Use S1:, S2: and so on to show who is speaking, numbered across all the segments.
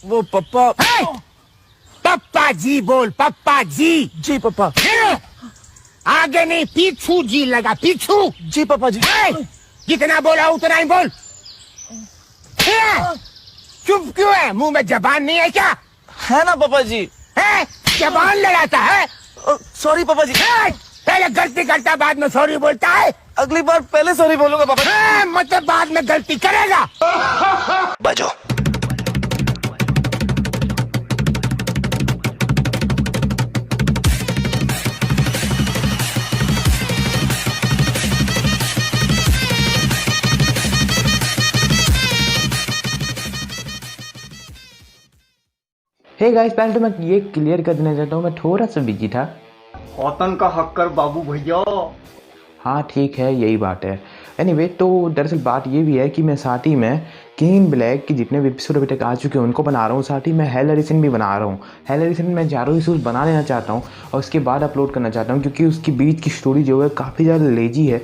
S1: वो पापा।
S2: पप्पा जी बोल, पप्पा जी।
S1: जी पापा।
S2: आगे नहीं, पीछू जी लगा, पीछू।
S1: जी पापा जी।
S2: जितना बोला उतना ही बोल। चुप क्यों है? मुंह में जबान नहीं है क्या?
S1: है ना पापा जी।
S2: है? जबान लड़ाता है?
S1: सॉरी पापा जी।
S2: पहले गलती करता, बाद में सॉरी बोलता है।
S1: अगली बार पहले सॉरी बोलूंगा पापा जी।
S2: मतलब बाद में गलती करेगा।
S1: बजो।
S3: हे गाइस, पहले तो मैं ये क्लियर कर देना चाहता हूँ, मैं थोड़ा सा बिजी था।
S4: वतन का हक्कर बाबू भैया।
S3: हाँ ठीक है, यही बात है। एनीवे तो दरअसल बात ये भी है कि मैं साथ ही में किंग इन ब्लैक के जितने भी एपिसोड अभी तक आ चुके हैं उनको बना रहा हूँ, साथ ही मैं हेल एडिशन भी बना रहा हूँ। हेल एडिशन में मैं चारों इशूज़ बना लेना चाहता हूँ और उसके बाद अपलोड करना चाहता हूँ, क्योंकि उसकी बीच की स्टोरी जो है काफ़ी ज़्यादा लेजी है।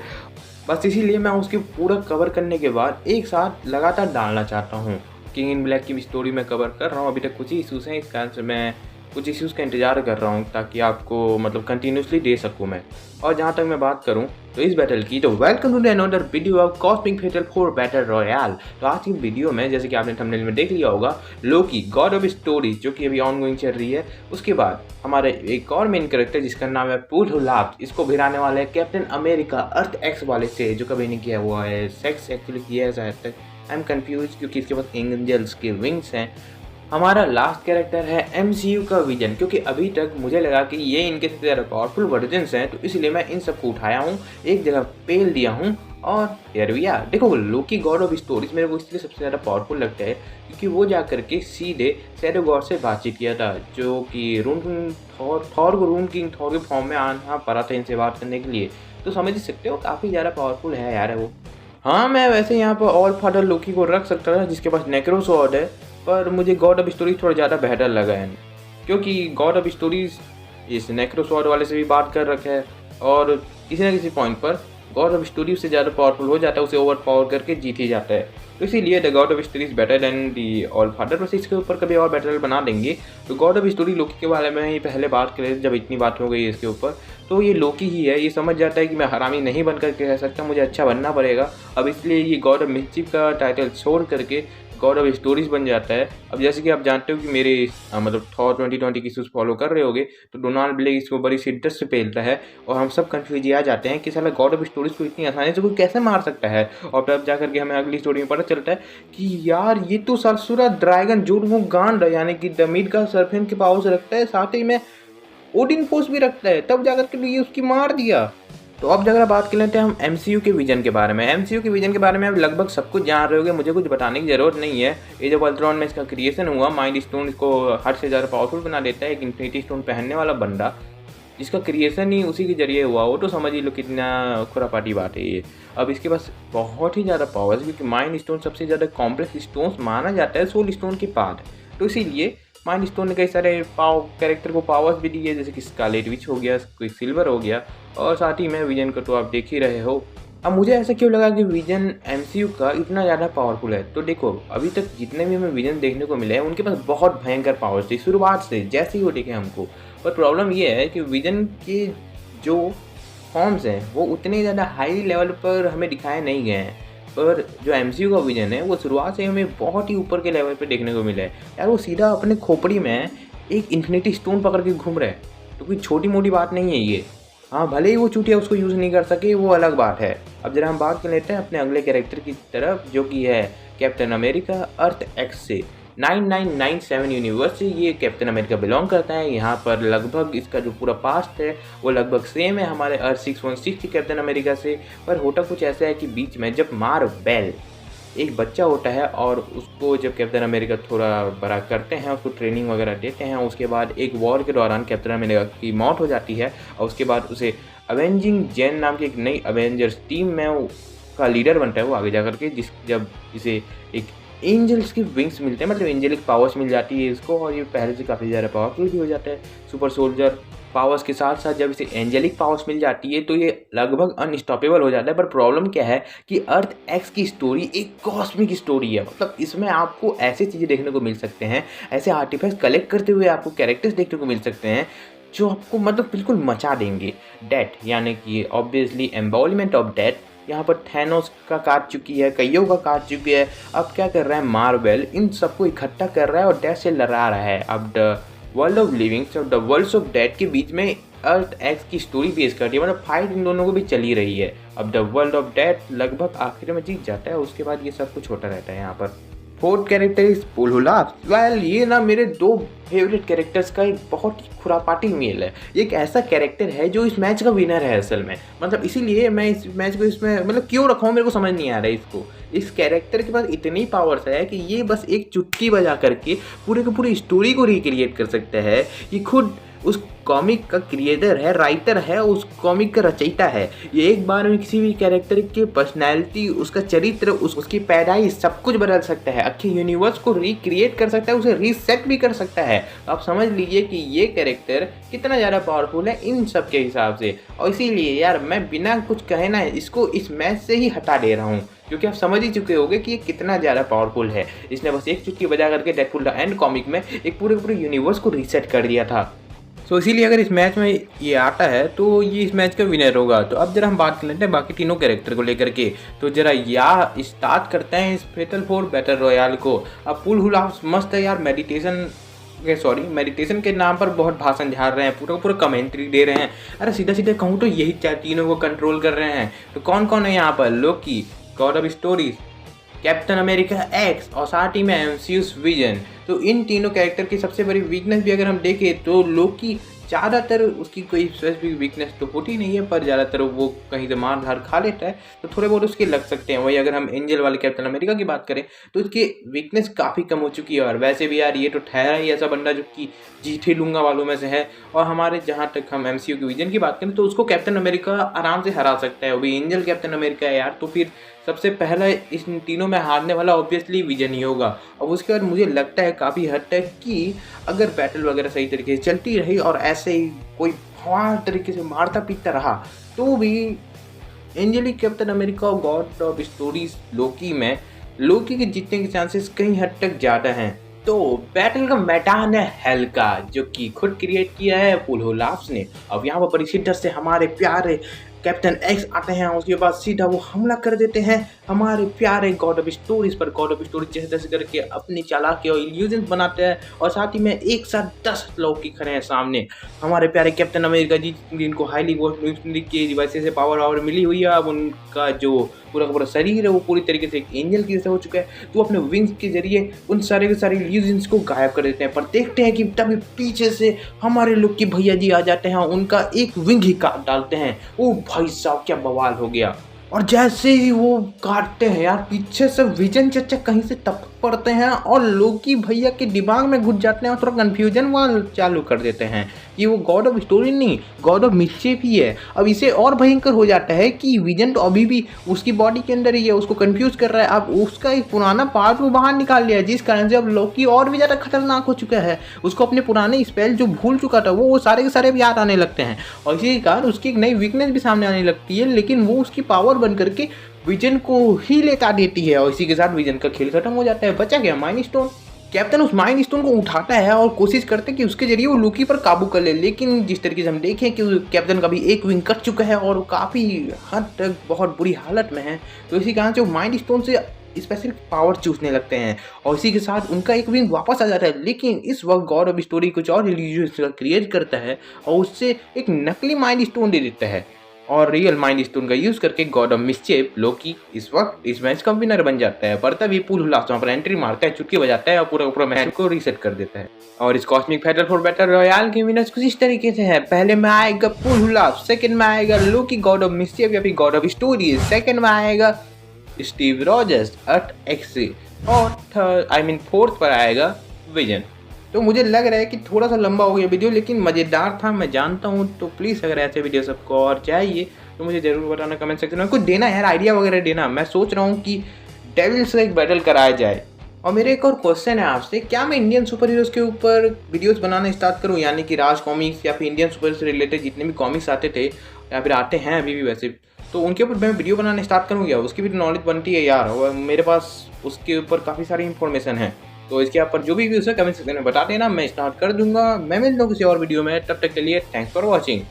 S3: बस इसीलिए मैं उसके पूरा कवर करने के बाद एक साथ लगातार डालना चाहता हूँ। किंग इन ब्लैक की भी स्टोरी मैं कवर कर रहा हूँ, अभी तक कुछ ही इशूज़ हैं, इस कारण से मैं कुछ इश्यूज़ का इंतज़ार कर रहा हूँ ताकि आपको मतलब कंटिन्यूसली दे सकूँ मैं। और जहाँ तक मैं बात करूँ तो इस बैटल की, तो welcome to the another video of cosmic fatal 4 battle royale. तो आज की वीडियो में जैसे कि आपने थंबनेल में देख लिया होगा, लोकी गॉड ऑफ स्टोरी जो कि अभी ऑनगोइंग चल रही है, उसके बाद हमारे एक और मेन कैरेक्टर जिसका नाम है पुलहुलाप, इसको भिड़ाने वाले हैं कैप्टन अमेरिका अर्थ एक्स वाले से, जो कभी नहीं किया हुआ है। सेक्स एक्चुअली किया है शायद तक, आई एम कन्फ्यूज, क्योंकि इसके पास एंजल्स के विंग्स हैं। हमारा लास्ट कैरेक्टर है MCU का विजन, क्योंकि अभी तक मुझे लगा कि ये इनके सबसे ज़्यादा पावरफुल वर्जन्स हैं, तो इसलिए मैं इन सबको उठाया हूँ, एक जगह पेल दिया हूँ और हियर वी आर। देखो, लोकी गॉड ऑफ स्टोरीज मेरे को इसलिए सबसे ज़्यादा पावरफुल लगता है क्योंकि वो जा करके सीधे शैडो गॉड से बातचीत किया था, जो कि रूम किंग थॉर को रूम किंग थॉर के फॉर्म में आना पड़ा था इनसे बात करने के लिए। तो समझ ही सकते हो काफ़ी ज़्यादा पावरफुल है यार वो। हाँ, मैं वैसे यहाँ पर ऑल फादर लोकी को रख सकता था जिसके पास नेक्रो स्वॉर्ड है, पर मुझे गॉड ऑफ स्टोरीज थोड़ा ज़्यादा बेहतर लगा है, क्योंकि गॉड ऑफ स्टोरीज इस नेक्रो स्वॉर्ड वाले से भी बात कर रखा है और किसी न किसी पॉइंट पर गॉड ऑफ स्टोरीज से ज़्यादा पावरफुल हो जाता है, उसे ओवर पावर करके जीत ही जाता है। तो इसीलिए the God of stories better than the all father. बस इसके ऊपर कभी और बैटल बना देंगे। तो गॉड ऑफ स्टोरी लोकी के बारे में ही पहले बात करें, जब इतनी बात हो गई है इसके ऊपर, तो ये लोकी ही है। ये समझ जाता है कि मैं हरामी नहीं बन करके रह सकता, मुझे अच्छा बनना पड़ेगा। अब इसलिए ये गॉड ऑफ मिस्चिफ का टाइटल छोड़ करके गॉड ऑफ स्टोरीज बन जाता है। अब जैसे कि आप जानते हो कि मेरे मतलब थॉर 2020 की इशूज़ फॉलो कर रहे होगे, तो डोनाल्ड ब्लेक इसको बड़ी शिद्दत से पेलता है और हम सब कन्फ्यूज आ जाते हैं कि साला गॉड ऑफ स्टोरीज को इतनी आसानी से कोई कैसे मार सकता है। और तब जा करके हमें अगली स्टोरी में पता चलता है कि यार ये तो सरसुरा ड्रैगन जो वो गांड यानी कि दमीड का सर्फेन के पावर से रखता है, साथ ही में ओडिन फोर्स भी रखता है, तब जाकर के लिए उसकी मार दिया। तो अब जगह बात कर लेते हैं हम MCU के विजन के बारे में। MCU के विजन के बारे में अब लगभग सब कुछ जान रहे होगे, मुझे कुछ बताने की ज़रूरत नहीं है। ये जब अल्ट्रॉन में इसका क्रिएशन हुआ, माइंड स्टोन इसको हद से ज़्यादा पावरफुल बना देता है। एक इन्फिनिटी स्टोन पहनने वाला बंदा जिसका क्रिएशन ही उसी के जरिए हुआ, वो तो समझ ही लो कितना खुरापाती बात है ये। अब इसके पास बहुत ही ज़्यादा पावर है, क्योंकि माइंड स्टोन सबसे ज़्यादा कॉम्प्लेक्स स्टोन्स माना जाता है सोल स्टोन के बाद। तो इसीलिए माइंड स्टोन ने कई सारे कैरेक्टर को पावर्स भी दिए, जैसे कि स्कारलेट विच हो गया, कोई सिल्वर हो गया, और साथ ही में विजन को तो आप देख ही रहे हो। अब मुझे ऐसा क्यों लगा कि विजन MCU का इतना ज़्यादा पावरफुल है, तो देखो अभी तक जितने भी हमें विजन देखने को मिले हैं उनके पास बहुत भयंकर पावर्स थी शुरुआत से, जैसे ही वो देखे हमको। पर प्रॉब्लम ये है कि विजन के जो फॉर्म्स हैं वो उतने ज़्यादा हाई लेवल पर हमें दिखाए नहीं गए हैं, पर जो MCU का विजन है वो शुरुआत से हमें बहुत ही ऊपर के लेवल पे देखने को मिला है। यार वो सीधा अपने खोपड़ी में एक इन्फिनिटी स्टोन पकड़ के घूम रहे हैं, तो कोई छोटी मोटी बात नहीं है ये। हाँ, भले ही वो चूतिया उसको यूज़ नहीं कर सके, वो अलग बात है। अब जरा हम बात कर लेते हैं अपने अगले कैरेक्टर की तरफ, जो कि है कैप्टन अमेरिका अर्थ एक्स से 9997 यूनिवर्स से ये कैप्टन अमेरिका बिलोंग करता है। यहाँ पर लगभग इसका जो पूरा पास्ट है वो लगभग सेम है हमारे अर्थ 616 के कैप्टन अमेरिका से। पर होता कुछ ऐसा है कि बीच में जब मार्वेल एक बच्चा होता है और उसको जब कैप्टन अमेरिका थोड़ा बड़ा करते हैं, उसको ट्रेनिंग वगैरह देते हैं, उसके बाद एक वॉर के दौरान कैप्टन अमेरिका की मौत हो जाती है और उसके बाद उसे अवेंजिंग जेन नाम की एक नई अवेंजर्स टीम में का लीडर बनता है वो आगे जा करके, जब इसे एक एंजल्स की विंग्स मिलते हैं, मतलब एंजेलिक पावर्स मिल जाती है इसको, और ये पहले से काफ़ी ज़्यादा पावरफुल भी हो जाता है। सुपर सोल्जर पावर्स के साथ साथ जब इसे एंजेलिक पावर्स मिल जाती है तो ये लगभग अनस्टॉपेबल हो जाता है। पर प्रॉब्लम क्या है कि अर्थ एक्स की स्टोरी एक कॉस्मिक स्टोरी है। मतलब इसमें आपको ऐसी चीज़ें देखने को मिल सकते हैं, ऐसे आर्टिफैक्ट्स कलेक्ट करते हुए आपको कैरेक्टर्स देखने को मिल सकते हैं जो आपको मतलब बिल्कुल मचा देंगे। डेथ यानी कि ऑब्वियसली एम्बॉलीमेंट ऑफ डेथ यहाँ पर थैनोस का काट चुकी है, कईयों का काट चुकी है। अब क्या कर रहा है मार्वल, इन सबको इकट्ठा कर रहा है और डेथ से लड़ा रहा है। अब द वर्ल्ड ऑफ लिविंग और द वर्ल्ड्स ऑफ डेथ के बीच में अर्थ एक्स की स्टोरी पेश करती है। मतलब फाइट इन दोनों को भी चली रही है। अब द वर्ल्ड ऑफ डेथ लगभग आखिर में जीत जाता है, उसके बाद ये सब कुछ होता रहता है। यहाँ पर फोर्थ कैरेक्टर इज पुलहुलाफ। वेल ये ना मेरे 2 फेवरेट कैरेक्टर्स का एक बहुत ही खुरापाती मेल है। एक ऐसा कैरेक्टर है जो इस मैच का विनर है असल में। मतलब इसीलिए मैं इस मैच को इसमें मतलब क्यों रखा हूँ मेरे को समझ नहीं आ रहा है इसको। इस कैरेक्टर के पास इतनी पावर्स है कि ये बस एक चुटकी बजा करके पूरे की पूरी स्टोरी को रिक्रिएट कर सकता है। ये खुद उस कॉमिक का क्रिएटर है, राइटर है, उस कॉमिक का रचयिता है। ये एक बार में किसी भी कैरेक्टर की पर्सनैलिटी, उसका चरित्र, उसकी पैदाइश सब कुछ बदल सकता है। अच्छे यूनिवर्स को रिक्रिएट कर सकता है, उसे रीसेट भी कर सकता है। आप समझ लीजिए कि ये कैरेक्टर कितना ज़्यादा पावरफुल है इन सब के हिसाब से। और इसीलिए यार मैं बिना कुछ कहे ना इसको इस मैच से ही हटा दे रहा हूँ, क्योंकि आप समझ ही चुके होंगे कि ये कितना ज़्यादा पावरफुल है। इसने बस एक चुटकी बजा करके डेडपुल द एंड कॉमिक में एक पूरे यूनिवर्स को रीसेट कर दिया था। सो इसीलिए अगर इस मैच में ये आता है तो ये इस मैच का विनर होगा। तो अब जरा हम बात कर लेते हैं बाकी तीनों कैरेक्टर को लेकर के। तो जरा या स्टार्ट करते हैं इस फेटल 4 बैटल रॉयल को। अब पुलहुलाफ मस्त है यार, मेडिटेशन के नाम पर बहुत भाषण झाड़ रहे हैं, पूरा कमेंट्री दे रहे हैं। अरे सीधा कहूँ तो यही तीनों को कंट्रोल कर रहे हैं। तो कौन कौन है यहाँ पर? Loki, god of stories, Captain America X और साथ ही में एमसीयूज विजन। तो इन तीनों कैरेक्टर की सबसे बड़ी वीकनेस भी अगर हम देखें तो लोकी ज़्यादातर उसकी कोई स्पेसिफिक वीकनेस तो होती नहीं है, पर ज़्यादातर वो कहीं से मार धार खा लेता है तो थोड़े बहुत उसके लग सकते हैं। वही अगर हम एंजल वाले कैप्टन अमेरिका की बात करें तो उसकी वीकनेस काफ़ी कम हो चुकी है। और वैसे भी यार ये तो ठहरा ही ऐसा बंदा जो कि जीते लूंगा वालों में से है। और हमारे जहाँ तक हम एमसीयू के विजन की बात करें तो उसको कैप्टन अमेरिका आराम से हरा सकता है। वो भी एंजल कैप्टन अमेरिका है यार, तो फिर सबसे पहला इस तीनों में हारने वाला ऑब्वियसली विजन ही होगा। और उसके बाद मुझे लगता है काफ़ी हद तक कि अगर बैटल वगैरह सही तरीके से चलती रही और ऐसे ही कोई फवार तरीके से मारता पीटता रहा तो भी एंजेलिक कैप्टन अमेरिका और गॉड ऑफ स्टोरीज लोकी के जीतने के चांसेस कहीं हद तक ज़्यादा हैं। तो बैटल का मैदान है हेल का, जो कि खुद क्रिएट किया है पुलहुलाफ ने। अब यहाँ पर बड़ी शिद्दत से हमारे प्यारे कैप्टन एक्स आते हैं, उसके बाद सीधा वो हमला कर देते हैं हमारे प्यारे गॉड ऑफ स्टोरीज पर। गॉड ऑफ स्टोरीज जैसे तैसे करके अपनी चालाकी और इल्यूजन बनाते हैं और साथ ही में एक साथ 10 लोग की खड़े हैं सामने। हमारे प्यारे कैप्टन अमेरिका जी जिनको हाईली की वैसे से पावर मिली हुई है, अब उनका जो पूरा शरीर है वो पूरी तरीके से एक एंजल की जैसे हो चुका है। तो अपने विंग्स के जरिए उन सारे के सारे इल्यूजन्स को गायब कर देते हैं। पर देखते हैं कि तभी पीछे से हमारे लोग की भैया जी आ जाते हैं, उनका एक विंग ही काट डालते हैं। ओ भाई साहब क्या बवाल हो गया। और जैसे ही वो काटते हैं यार पीछे से विजन चचा कहीं से टपक पड़ते हैं और लोकी भैया के दिमाग में घुस जाते हैं और थोड़ा कन्फ्यूजन वाल चालू कर देते हैं कि वो गॉड ऑफ स्टोरी नहीं गॉड ऑफ मिस्चीफ ही है। अब इसे और भयंकर हो जाता है कि विजन तो अभी भी उसकी बॉडी के अंदर ही है, उसको कंफ्यूज कर रहा है। अब उसका एक पुराना पार्ट वो बाहर निकाल लिया है, जिस कारण से अब लोकी और भी ज़्यादा खतरनाक हो चुका है। उसको अपने पुराने स्पेल जो भूल चुका था वो सारे के सारे भी याद आने लगते हैं और इसी कारण उसकी एक नई वीकनेस भी सामने आने लगती है। लेकिन वो उसकी पावर बन करके विजन को ही लेता देती है और इसी के साथ विजन का खेल खत्म हो जाता है। बचा गया माइंड स्टोन। कैप्टन उस माइंड स्टोन को उठाता है और कोशिश करते हैं कि उसके जरिए वो लोकी पर काबू कर ले। लेकिन जिस तरीके से हम देखें कि कैप्टन का भी एक विंग कट चुका है और काफ़ी हद तक बहुत बुरी हालत में है, तो इसी कारण से वो माइंड स्टोन से स्पेसिफिक पावर चूसने लगते हैं और इसी के साथ उनका एक विंग वापस आ जाता है। लेकिन इस वक्त गॉड ऑफ स्टोरी कुछ और इल्यूजन क्रिएट करता है और उससे एक नकली माइंड स्टोन दे देता है और रियल माइंड स्टोन का यूज करके गॉड ऑफ मिस्चीफ लोकी इस वक्त इस मैच का विनर बन जाता है। पर तभी पुलहुलाफ वहाँ पर एंट्री मारता है, चुटकी बजाता है और पूरा मैच को रीसेट कर देता है। और इस कॉस्मिक फैटल 4 बैटल रॉयल के विनर्स कुछ इस तरीके से है। पहले में आएगा पुलहुलाफ, सेकंड में आएगा लोकी गॉड ऑफ मिस्चीफ या फिर गॉड ऑफ स्टोरीज, सेकंड में आएगा स्टीव रॉजर्स अर्थ एक्स और फोर्थ पर आएगा विजन। तो मुझे लग रहा है कि थोड़ा सा लंबा हो गया वीडियो, लेकिन मज़ेदार था मैं जानता हूँ। तो प्लीज़ अगर ऐसे वीडियो सबको और चाहिए तो मुझे ज़रूर बताना कमेंट सेक्शन में, कुछ देना यार, आइडिया वगैरह देना। मैं सोच रहा हूँ कि डेविल्स का एक बैटल कराया जाए और मेरा एक और क्वेश्चन है आपसे, क्या मैं इंडियन सुपर हीरोज़ के ऊपर वीडियोस बनाना स्टार्ट करूं, यानी कि राज कॉमिक्स या फिर इंडियन सुपर हीरो से रिलेटेड जितने भी कॉमिक्स आते थे या फिर आते हैं अभी भी वैसे, तो उनके ऊपर मैं वीडियो बनाना स्टार्ट करूँ क्या? उसकी भी नॉलेज बनती है यार, और मेरे पास उसके ऊपर काफ़ी सारी इन्फॉर्मेशन है। तो इसके ऊपर जो भी व्यूज़ है कमेंट सेक्शन में बता देना, मैं स्टार्ट कर दूंगा। मैं मिलता हूँ किसी और वीडियो में, तब तक के लिए थैंक्स फॉर वॉचिंग।